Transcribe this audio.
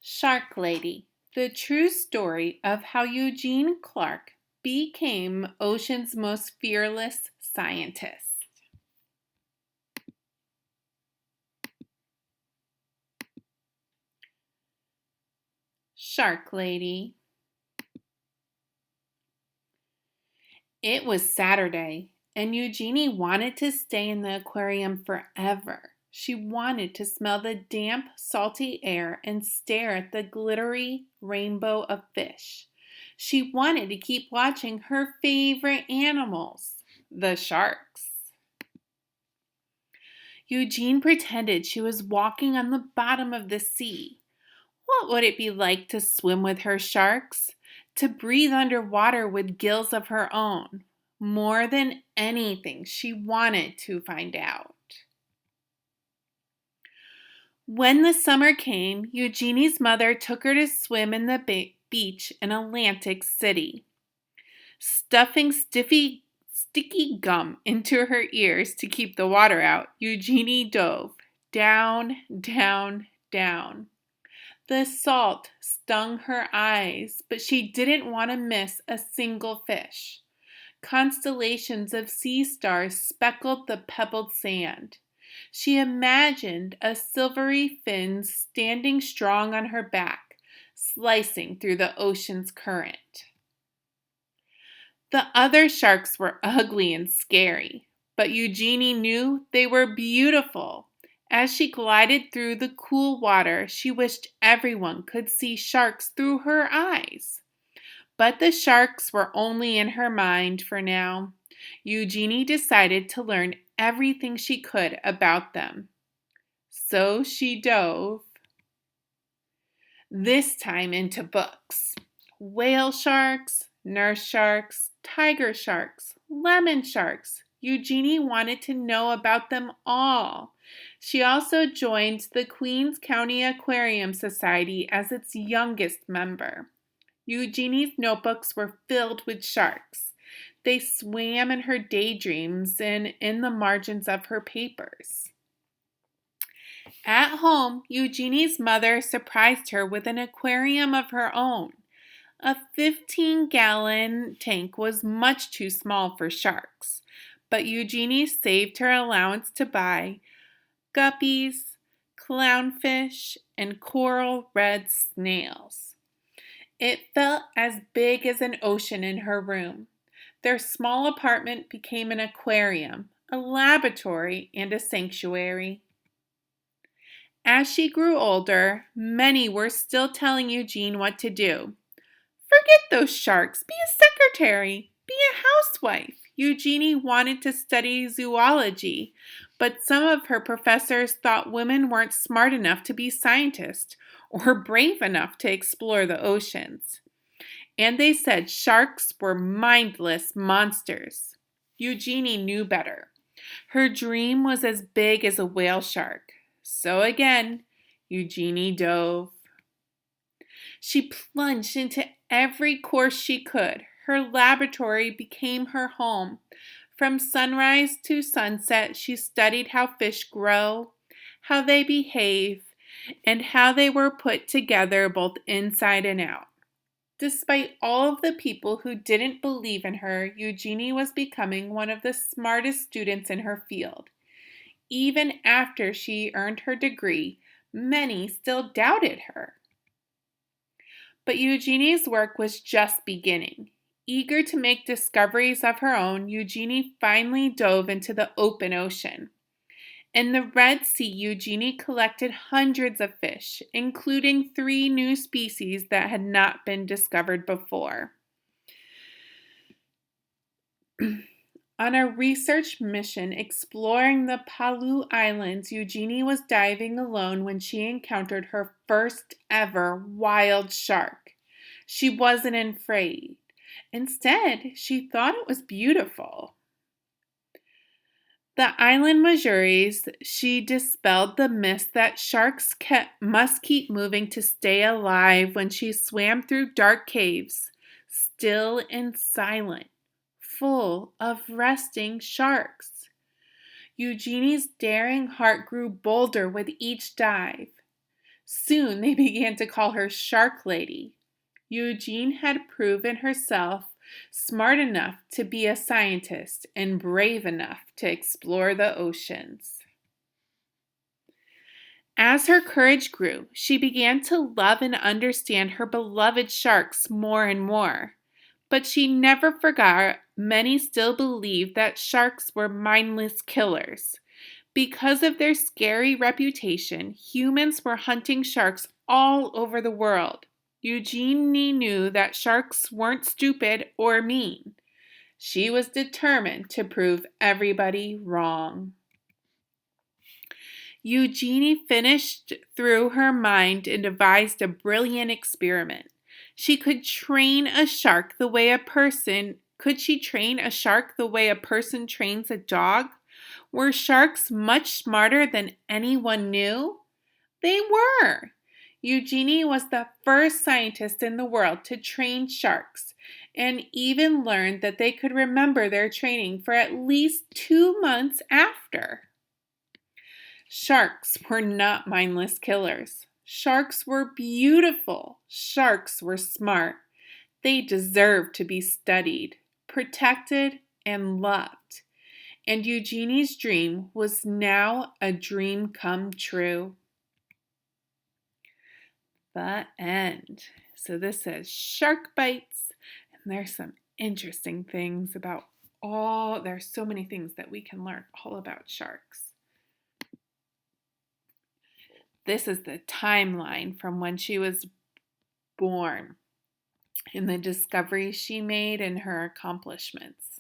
Shark Lady, the true story of how Eugene Clark became ocean's most fearless scientist. Shark Lady. It was Saturday, and Eugenie wanted to stay in the aquarium forever. She wanted to smell the damp, salty air and stare at the glittery rainbow of fish. She wanted to keep watching her favorite animals, the sharks. Eugene pretended she was walking on the bottom of the sea. What would it be like to swim with her sharks? To breathe underwater with gills of her own? More than anything, she wanted to find out. When the summer came, Eugenie's mother took her to swim in the beach in Atlantic City. Stuffing sticky gum into her ears to keep the water out, Eugenie dove down, down, down. The salt stung her eyes, but she didn't want to miss a single fish. Constellations of sea stars speckled the pebbled sand. She imagined a silvery fin standing strong on her back, slicing through the ocean's current. The other sharks were ugly and scary, but Eugenie knew they were beautiful. As she glided through the cool water, she wished everyone could see sharks through her eyes. But the sharks were only in her mind for now. Eugenie decided to learn everything she could about them. So she dove, this time into books. Whale sharks, nurse sharks, tiger sharks, lemon sharks. Eugenie wanted to know about them all. She also joined the Queens County Aquarium Society as its youngest member. Eugenie's notebooks were filled with sharks. They swam in her daydreams and in the margins of her papers. At home, Eugenie's mother surprised her with an aquarium of her own. A 15-gallon tank was much too small for sharks, but Eugenie saved her allowance to buy guppies, clownfish, and coral red snails. It felt as big as an ocean in her room. Their small apartment became an aquarium, a laboratory, and a sanctuary. As she grew older, many were still telling Eugenie what to do. Forget those sharks. Be a secretary. Be a housewife. Eugenie wanted to study zoology, but some of her professors thought women weren't smart enough to be scientists or brave enough to explore the oceans. And they said sharks were mindless monsters. Eugenie knew better. Her dream was as big as a whale shark. So again, Eugenie dove. She plunged into every course she could. Her laboratory became her home. From sunrise to sunset, she studied how fish grow, how they behave, and how they were put together both inside and out. Despite all of the people who didn't believe in her, Eugenie was becoming one of the smartest students in her field. Even after she earned her degree, many still doubted her. But Eugenie's work was just beginning. Eager to make discoveries of her own, Eugenie finally dove into the open ocean. In the Red Sea, Eugenie collected hundreds of fish, including 3 new species that had not been discovered before. On a research mission exploring the Palau Islands, Eugenie was diving alone when she encountered her first ever wild shark. She wasn't afraid. Instead, she thought it was beautiful. The island Majuris, she dispelled the myth that sharks must keep moving to stay alive when she swam through dark caves, still and silent, full of resting sharks. Eugenie's daring heart grew bolder with each dive. Soon they began to call her Shark Lady. Eugene had proven herself smart enough to be a scientist and brave enough to explore the oceans. As her courage grew, she began to love and understand her beloved sharks more and more. But she never forgot many still believed that sharks were mindless killers. Because of their scary reputation, humans were hunting sharks all over the world. Eugenie knew that sharks weren't stupid or mean. She was determined to prove everybody wrong. Eugenie finished through her mind and devised a brilliant experiment. She could train a shark the way a person Could she train a shark the way a person trains a dog? Were sharks much smarter than anyone knew? They were. Eugenie was the first scientist in the world to train sharks and even learned that they could remember their training for at least 2 months after. Sharks were not mindless killers. Sharks were beautiful. Sharks were smart. They deserved to be studied, protected, and loved. And Eugenie's dream was now a dream come true. The end. So this says shark bites, and there's some interesting things about there's so many things that we can learn all about sharks. This is the timeline from when she was born and the discoveries she made and her accomplishments.